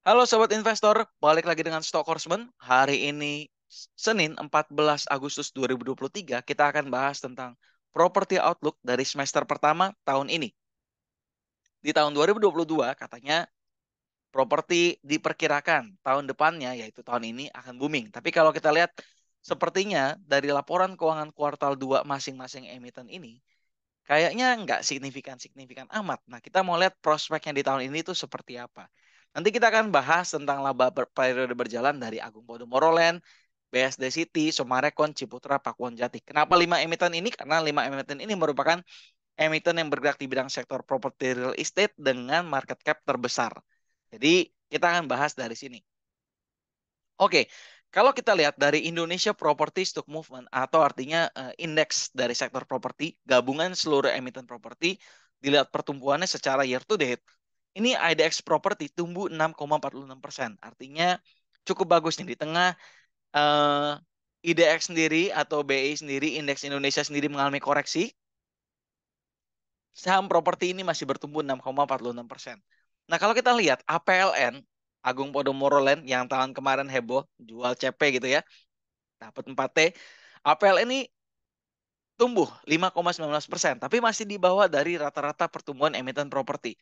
Halo Sobat Investor, balik lagi dengan Stock Horseman. Hari ini Senin 14 Agustus 2023, kita akan bahas tentang property outlook dari semester pertama tahun ini. Di tahun 2022 katanya properti diperkirakan tahun depannya, yaitu tahun ini akan booming. Tapi kalau kita lihat sepertinya dari laporan keuangan kuartal 2 masing-masing emiten ini, kayaknya nggak signifikan-signifikan amat. Nah, kita mau lihat prospeknya di tahun ini itu seperti apa. Nanti kita akan bahas tentang laba periode berjalan dari Agung Podomoro Land, BSD City, Sumarekon, Ciputra, Pakuwon Jati. Kenapa 5 emiten ini? Karena 5 emiten ini merupakan emiten yang bergerak di bidang sektor properti real estate dengan market cap terbesar. Jadi, kita akan bahas dari sini. Oke, kalau kita lihat dari Indonesia Property Stock Movement atau artinya indeks dari sektor properti, gabungan seluruh emiten properti, dilihat pertumbuhannya secara year to date, ini IDX Property tumbuh 6,46%. Artinya cukup bagus nih di tengah eh, IDX sendiri atau BI sendiri, indeks Indonesia sendiri mengalami koreksi, saham properti ini masih bertumbuh 6,46%. Nah, kalau kita lihat APLN, Agung Podomoro Land yang tahun kemarin heboh jual CP gitu ya, dapat 4T. APL ini tumbuh 5,19%, tapi masih di bawah dari rata-rata pertumbuhan emiten properti.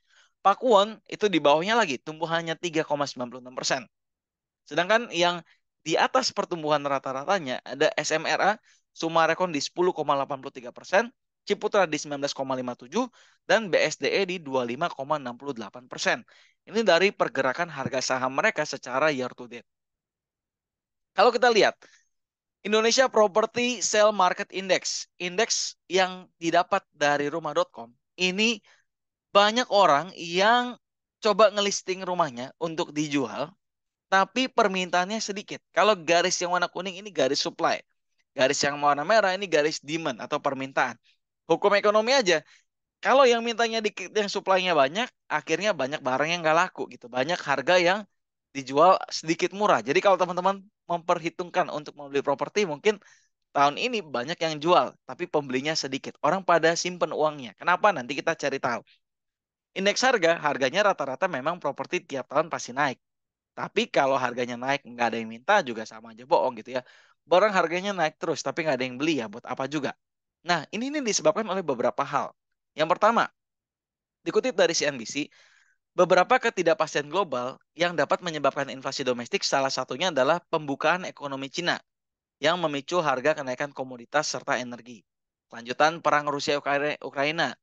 Pakuwon itu di bawahnya lagi, tumbuh hanya 3,96%. Sedangkan yang di atas pertumbuhan rata-ratanya ada SMRA, Sumarekon di 10,83%, Ciputra di 19,57%, dan BSDE di 25,68%. Ini dari pergerakan harga saham mereka secara year to date. Kalau kita lihat, Indonesia Property Sale Market Index, indeks yang didapat dari rumah.com, ini banyak orang yang coba ngelisting rumahnya untuk dijual, tapi permintaannya sedikit. Kalau garis yang warna kuning ini garis supply, garis yang warna merah ini garis demand atau permintaan. Hukum ekonomi aja, kalau yang mintanya dikit, yang supply-nya banyak, akhirnya banyak barang yang nggak laku gitu. Banyak harga yang dijual sedikit murah. Jadi kalau teman-teman memperhitungkan untuk membeli properti, mungkin tahun ini banyak yang jual, tapi pembelinya sedikit. Orang pada simpen uangnya. Kenapa? Nanti kita cari tahu. Indeks harga, harganya rata-rata memang properti tiap tahun pasti naik. Tapi kalau harganya naik, nggak ada yang minta juga sama aja bohong gitu ya. Barang harganya naik terus, tapi nggak ada yang beli ya, buat apa juga. Nah, ini disebabkan oleh beberapa hal. Yang pertama, dikutip dari CNBC, beberapa ketidakpastian global yang dapat menyebabkan inflasi domestik salah satunya adalah pembukaan ekonomi Cina yang memicu harga kenaikan komoditas serta energi. Lanjutan perang Rusia Ukraina,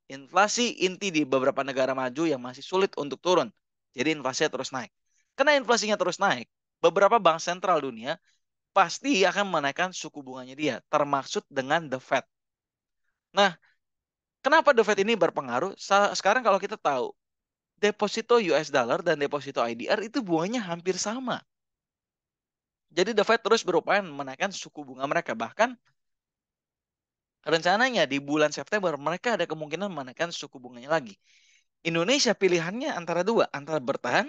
inflasi inti di beberapa negara maju yang masih sulit untuk turun. Jadi inflasinya terus naik. Karena inflasinya terus naik, beberapa bank sentral dunia pasti akan menaikkan suku bunganya dia, termaksud dengan The Fed. Nah, kenapa The Fed ini berpengaruh? Sekarang kalau kita tahu, deposito US dollar dan deposito IDR itu bunganya hampir sama. Jadi The Fed terus berupaya menaikkan suku bunga mereka. Bahkan rencananya di bulan September mereka ada kemungkinan menaikkan suku bunganya lagi. Indonesia pilihannya antara dua, antara bertahan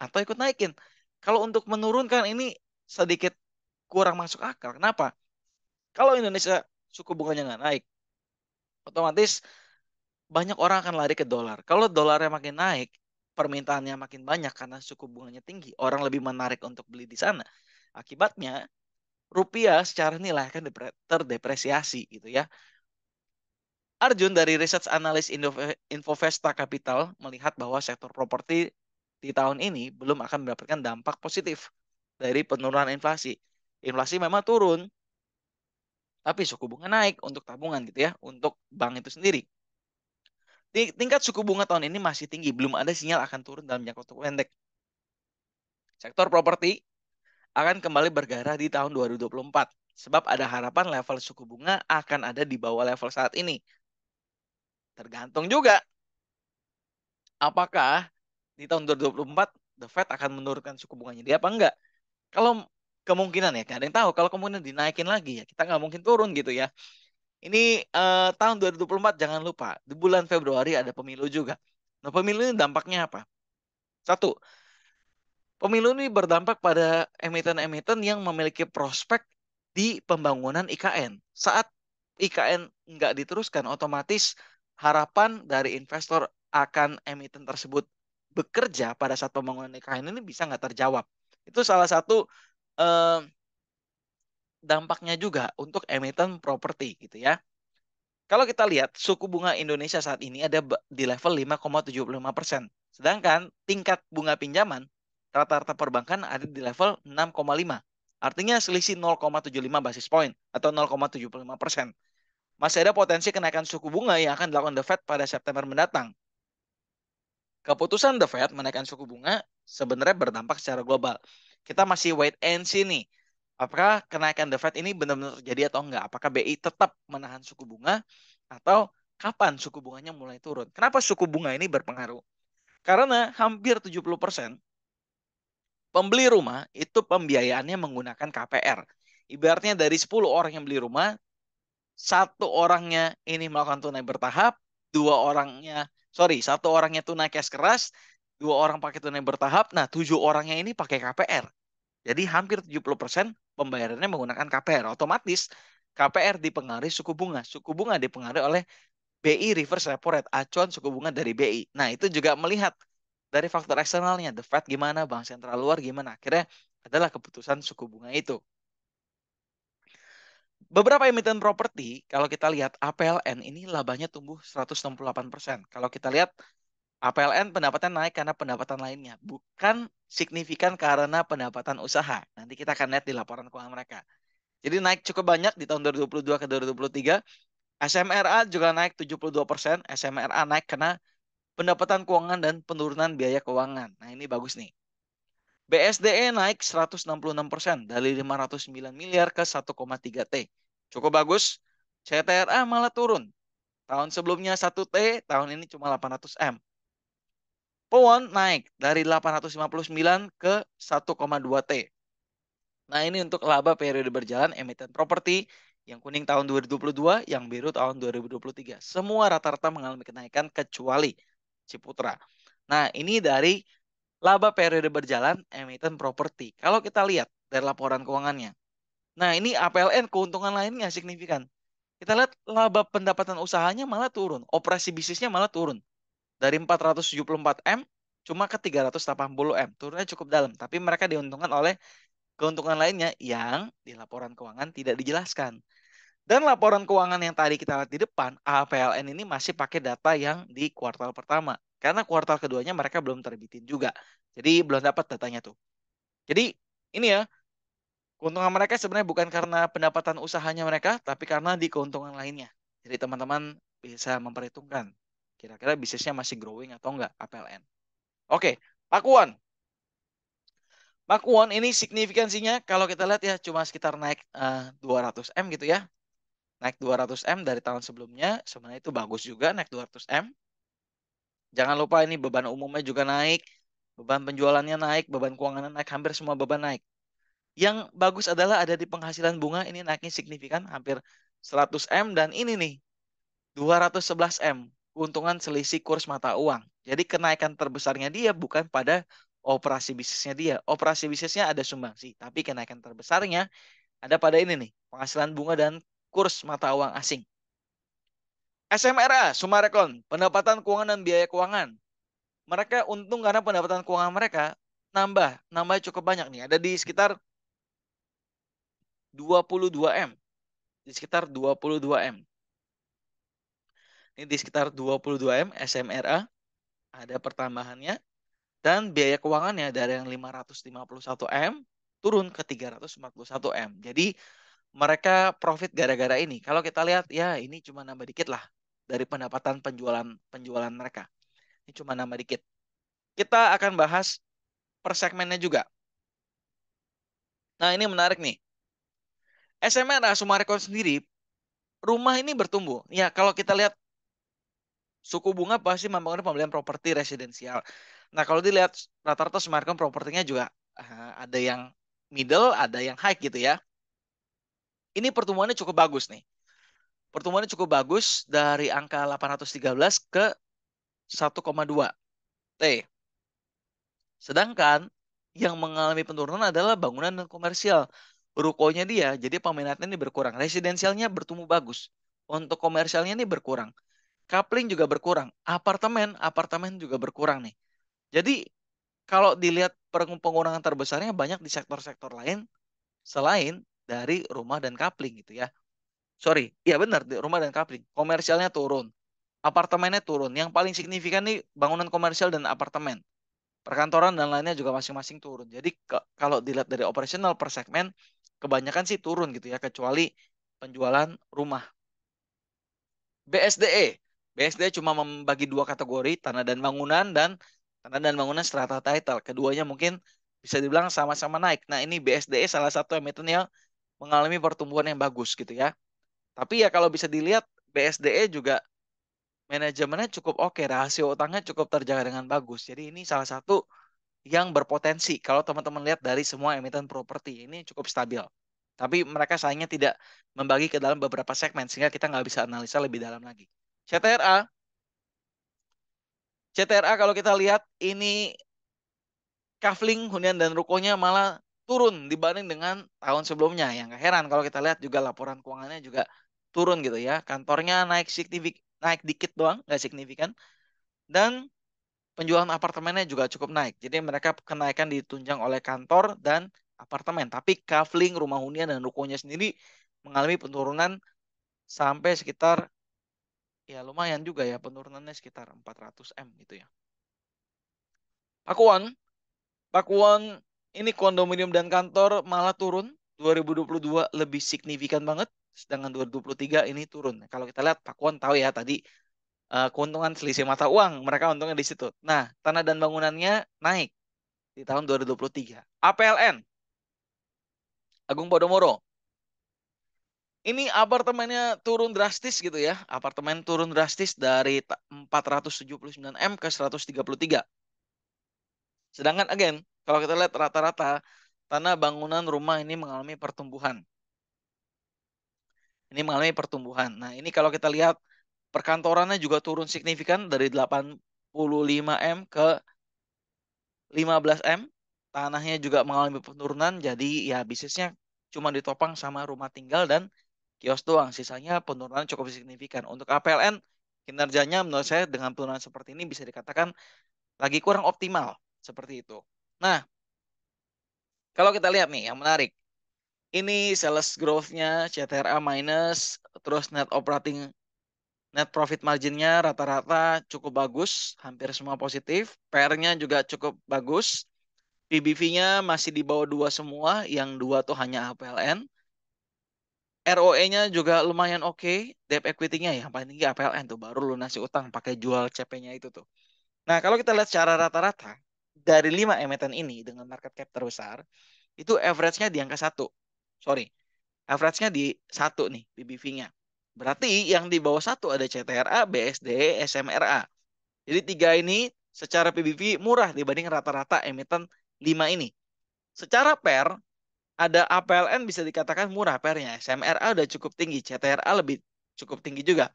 atau ikut naikin. Kalau untuk menurunkan ini sedikit kurang masuk akal. Kenapa? Kalau Indonesia suku bunganya nggak naik, otomatis banyak orang akan lari ke dolar. Kalau dolarnya makin naik, permintaannya makin banyak karena suku bunganya tinggi. Orang lebih menarik untuk beli di sana. Akibatnya rupiah secara nilai akan terdepresiasi gitu ya. Arjun dari Research Analyst Infovesta Capital melihat bahwa sektor properti di tahun ini belum akan mendapatkan dampak positif dari penurunan inflasi. Inflasi memang turun, tapi suku bunga naik untuk tabungan gitu ya, untuk bank itu sendiri. Tingkat suku bunga tahun ini masih tinggi, belum ada sinyal akan turun dalam jangka waktu pendek. Sektor properti akan kembali bergairah di tahun 2024, sebab ada harapan level suku bunga akan ada di bawah level saat ini. Tergantung juga apakah di tahun 2024 The Fed akan menurunkan suku bunganya dia apa enggak. Kalau kemungkinan ya, nggak ada yang tahu. Kalau kemungkinan dinaikin lagi ya, kita nggak mungkin turun gitu ya. Ini tahun 2024 jangan lupa, di bulan Februari ada pemilu juga. Nah, pemilu ini dampaknya apa? Satu, pemilu ini berdampak pada emiten-emiten yang memiliki prospek di pembangunan IKN. Saat IKN nggak diteruskan, otomatis harapan dari investor akan emiten tersebut bekerja pada saat pembangunan IKN ini bisa nggak terjawab. Itu salah satu eh, dampaknya juga untuk emiten properti gitu ya. Kalau kita lihat suku bunga Indonesia saat ini ada di level 5,75%. Sedangkan tingkat bunga pinjaman rata-rata perbankan ada di level 6,5. Artinya selisih 0,75 basis point atau 0,75%. Masih ada potensi kenaikan suku bunga yang akan dilakukan The Fed pada September mendatang. Keputusan The Fed menaikkan suku bunga sebenarnya berdampak secara global. Kita masih wait and see nih. Apakah kenaikan The Fed ini benar-benar terjadi atau enggak? Apakah BI tetap menahan suku bunga atau kapan suku bunganya mulai turun? Kenapa suku bunga ini berpengaruh? Karena hampir 70% pembeli rumah itu pembiayaannya menggunakan KPR. Ibaratnya dari 10 orang yang beli rumah, satu orangnya ini melakukan tunai bertahap, satu orangnya tunai cash keras, dua orang pakai tunai bertahap, nah 7 orangnya ini pakai KPR. Jadi hampir 70% pembayarannya menggunakan KPR. Otomatis KPR dipengaruhi suku bunga. Suku bunga dipengaruhi oleh BI reverse repo rate, acuan suku bunga dari BI. Nah, itu juga melihat dari faktor eksternalnya, The Fed gimana, bank sentral luar gimana. Akhirnya adalah keputusan suku bunga itu. Beberapa emiten properti, kalau kita lihat APLN ini labanya tumbuh 168%. Kalau kita lihat APLN pendapatan naik karena pendapatan lainnya, bukan signifikan karena pendapatan usaha. Nanti kita akan lihat di laporan keuangan mereka. Jadi naik cukup banyak di tahun 2022 ke 2023. SMRA juga naik 72%. SMRA naik karena pendapatan keuangan dan penurunan biaya keuangan. Nah, ini bagus nih. BSDE naik 166% dari 509 miliar ke 1,3 T. Cukup bagus. CTRA malah turun. Tahun sebelumnya 1 T, tahun ini cuma 800 M. PON naik dari 859 ke 1,2 T. Nah, ini untuk laba periode berjalan emiten properti yang kuning tahun 2022, yang biru tahun 2023. Semua rata-rata mengalami kenaikan kecuali Ciputra. Nah, ini dari laba periode berjalan emiten properti. Kalau kita lihat dari laporan keuangannya. Nah, ini APLN keuntungan lainnya signifikan. Kita lihat laba pendapatan usahanya malah turun. Operasi bisnisnya malah turun. Dari 474 M cuma ke 380 M. Turunnya cukup dalam. Tapi mereka diuntungkan oleh keuntungan lainnya yang di laporan keuangan tidak dijelaskan. Dan laporan keuangan yang tadi kita lihat di depan, APLN ini masih pakai data yang di kuartal pertama. Karena kuartal keduanya mereka belum terbitin juga. Jadi belum dapat datanya tuh. Jadi ini ya, keuntungan mereka sebenarnya bukan karena pendapatan usahanya mereka, tapi karena di keuntungan lainnya. Jadi teman-teman bisa memperhitungkan kira-kira bisnisnya masih growing atau enggak APLN. Oke, Pakuan. Pakuan ini signifikansinya kalau kita lihat ya cuma sekitar naik 200 M gitu ya. Naik 200 M dari tahun sebelumnya, sebenarnya itu bagus juga naik 200 M. Jangan lupa ini beban umumnya juga naik, beban penjualannya naik, beban keuangannya naik, hampir semua beban naik. Yang bagus adalah ada di penghasilan bunga ini naiknya signifikan hampir 100 M dan ini nih 211 M. Keuntungan selisih kurs mata uang. Jadi kenaikan terbesarnya dia bukan pada operasi bisnisnya dia. Operasi bisnisnya ada sumbangsi, tapi kenaikan terbesarnya ada pada ini nih, penghasilan bunga dan kurs mata uang asing. SMRA, Sumarekon, pendapatan keuangan dan biaya keuangan. Mereka untung karena pendapatan keuangan mereka nambah cukup banyak nih. Ada di sekitar 22 M. Di sekitar 22 M. Ini di sekitar 22 M SMRA ada pertambahannya dan biaya keuangannya dari yang 551 M turun ke 341 M. Jadi mereka profit gara-gara ini. Kalau kita lihat ya ini cuma nambah dikit lah dari pendapatan penjualan mereka. Ini cuma nambah dikit. Kita akan bahas per segmennya juga. Nah, ini menarik nih. SMRA Summarecon sendiri rumah ini bertumbuh. Ya, kalau kita lihat suku bunga pasti mempengaruhi pembelian properti residensial. Nah, kalau dilihat rata-rata Summarecon propertinya juga ada yang middle, ada yang high gitu ya. Ini pertumbuhannya cukup bagus nih. Pertumbuhannya cukup bagus dari angka 813 ke 1,2 T. Sedangkan yang mengalami penurunan adalah bangunan dan komersial. Rukonya dia, jadi peminatnya ini berkurang. Residensialnya bertumbuh bagus. Untuk komersialnya ini berkurang. Coupling juga berkurang. Apartemen juga berkurang nih. Jadi kalau dilihat pengurangan terbesarnya banyak di sektor-sektor lain selain dari rumah dan kapling gitu ya. Sorry, iya benar di rumah dan kapling. Komersialnya turun, apartemennya turun. Yang paling signifikan nih bangunan komersial dan apartemen. Perkantoran dan lainnya juga masing-masing turun. Jadi kalau dilihat dari operasional per segmen, kebanyakan sih turun gitu ya, kecuali penjualan rumah. BSDE. BSDE cuma membagi dua kategori, tanah dan bangunan strata title. Keduanya mungkin bisa dibilang sama-sama naik. Nah, ini BSDE salah satu emiten yang mengalami pertumbuhan yang bagus gitu ya. Tapi ya kalau bisa dilihat BSDE juga manajemennya cukup oke, rasio utangnya cukup terjaga dengan bagus. Jadi ini salah satu yang berpotensi kalau teman-teman lihat dari semua emiten properti ini cukup stabil. Tapi mereka sayangnya tidak membagi ke dalam beberapa segmen sehingga kita nggak bisa analisa lebih dalam lagi. CTRA, CTRA kalau kita lihat ini kafling, hunian dan rukonya malah turun dibanding dengan tahun sebelumnya. Yang gak heran kalau kita lihat juga laporan keuangannya juga turun gitu ya. Kantornya naik dikit doang, nggak signifikan. Dan penjualan apartemennya juga cukup naik. Jadi mereka kenaikan ditunjang oleh kantor dan apartemen. Tapi kafling, rumah hunian dan rukonya sendiri mengalami penurunan sampai sekitar ya lumayan juga ya, penurunannya sekitar 400 M gitu ya. Pakuan, Pakuan ini kondominium dan kantor malah turun. 2022 lebih signifikan banget, sedangkan 2023 ini turun. Kalau kita lihat Pakuan tahu ya tadi keuntungan selisih mata uang, mereka untungnya di situ. Nah, tanah dan bangunannya naik di tahun 2023. APLN, Agung Podomoro. Ini apartemennya turun drastis gitu ya. Apartemen turun drastis dari 479 M ke 133. Sedangkan again, kalau kita lihat rata-rata tanah bangunan rumah ini mengalami pertumbuhan. Ini mengalami pertumbuhan. Nah, ini kalau kita lihat perkantorannya juga turun signifikan dari 85 M ke 15 M. Tanahnya juga mengalami penurunan, jadi ya bisnisnya cuma ditopang sama rumah tinggal dan kios doang. Sisanya penurunan cukup signifikan. Untuk APLN, kinerjanya menurut saya dengan penurunan seperti ini bisa dikatakan lagi kurang optimal. Seperti itu. Nah, kalau kita lihat nih, yang menarik. Ini sales growth-nya CTRA minus, terus net profit margin-nya rata-rata cukup bagus, hampir semua positif. PR-nya juga cukup bagus. PBV-nya masih di bawah 2 semua, yang 2 tuh hanya APLN. ROE-nya juga lumayan oke. Debt equity-nya yang paling tinggi APLN tuh, baru lunasi utang pakai jual CP-nya itu tuh. Nah, kalau kita lihat secara rata-rata, dari 5 emiten ini dengan market cap terbesar, itu average-nya di angka 1. Sorry, average-nya di 1 nih PBV-nya. Berarti yang di bawah 1 ada CTRA, BSD, SMRA. Jadi 3 ini secara PBV murah dibanding rata-rata emiten 5 ini. Secara PER, ada APLN bisa dikatakan murah PER-nya. SMRA udah cukup tinggi, CTRA lebih cukup tinggi juga.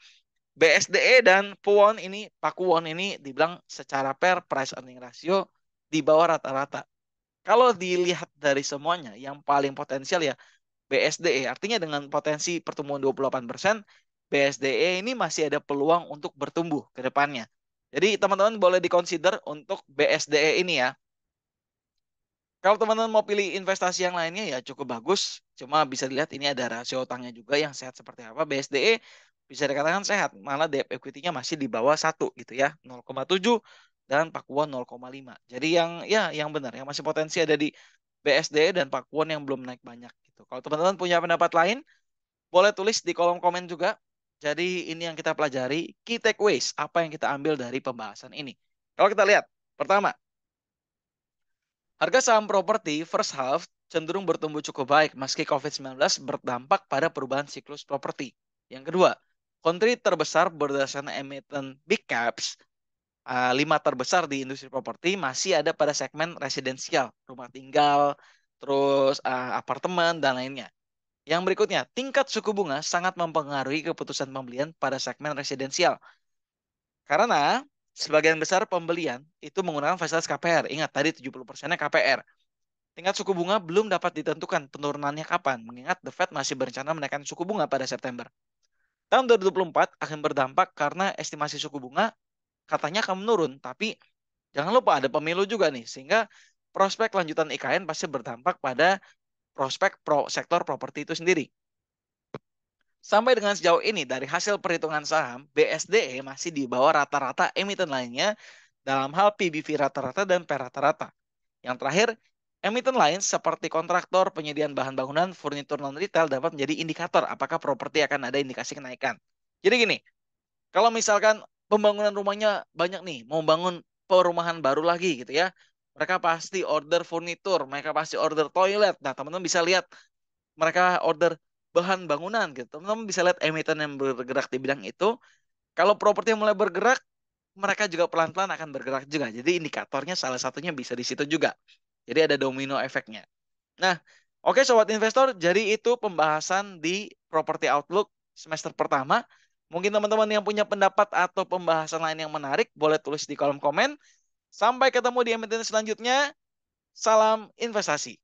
BSDE dan Pakuwon ini dibilang secara PER, price earning ratio di bawah rata-rata. Kalau dilihat dari semuanya, yang paling potensial ya BSDE. Artinya dengan potensi pertumbuhan 28%, BSDE ini masih ada peluang untuk bertumbuh ke depannya. Jadi teman-teman boleh dikonsider untuk BSDE ini ya. Kalau teman-teman mau pilih investasi yang lainnya ya cukup bagus. Cuma bisa dilihat ini ada rasio utangnya juga yang sehat seperti apa. BSDE bisa dikatakan sehat. Malah debt equity-nya masih di bawah 1 gitu ya. 0,7 dan Pakuwon 0,5. Jadi yang benar. Yang masih potensi ada di BSDE dan Pakuwon yang belum naik banyak gitu. Kalau teman-teman punya pendapat lain, boleh tulis di kolom komen juga. Jadi ini yang kita pelajari. Key takeaways. Apa yang kita ambil dari pembahasan ini. Kalau kita lihat. Pertama, harga saham properti first half cenderung bertumbuh cukup baik meski COVID-19 berdampak pada perubahan siklus properti. Yang kedua, country terbesar berdasarkan emiten big caps, 5 terbesar di industri properti masih ada pada segmen residensial, rumah tinggal, terus apartemen, dan lainnya. Yang berikutnya, tingkat suku bunga sangat mempengaruhi keputusan pembelian pada segmen residensial. Karena sebagian besar pembelian itu menggunakan fasilitas KPR. Ingat, tadi 70%-nya KPR. Tingkat suku bunga belum dapat ditentukan penurunannya kapan, mengingat The Fed masih berencana menaikkan suku bunga pada September. Tahun 2024 akan berdampak karena estimasi suku bunga katanya akan menurun, tapi Jangan lupa ada pemilu juga nih, sehingga prospek lanjutan IKN pasti berdampak pada prospek sektor properti itu sendiri. Sampai dengan sejauh ini, dari hasil perhitungan saham, BSDE masih di bawah rata-rata emiten lainnya dalam hal PBV rata-rata dan P rata-rata. Yang terakhir, emiten lain seperti kontraktor, penyediaan bahan bangunan, furnitur non-retail dapat menjadi indikator apakah properti akan ada indikasi kenaikan. Jadi gini, kalau misalkan pembangunan rumahnya banyak nih, mau bangun perumahan baru lagi gitu ya, mereka pasti order furnitur, mereka pasti order toilet. Nah, teman-teman bisa lihat mereka order bahan bangunan gitu. Teman-teman bisa lihat emiten yang bergerak di bidang itu. Kalau properti yang mulai bergerak, mereka juga pelan-pelan akan bergerak juga. Jadi indikatornya salah satunya bisa di situ juga. Jadi ada domino efeknya. Nah, oke sobat investor, jadi itu pembahasan di Property Outlook semester pertama. Mungkin teman-teman yang punya pendapat atau pembahasan lain yang menarik, boleh tulis di kolom komen. Sampai ketemu di emiten selanjutnya. Salam investasi.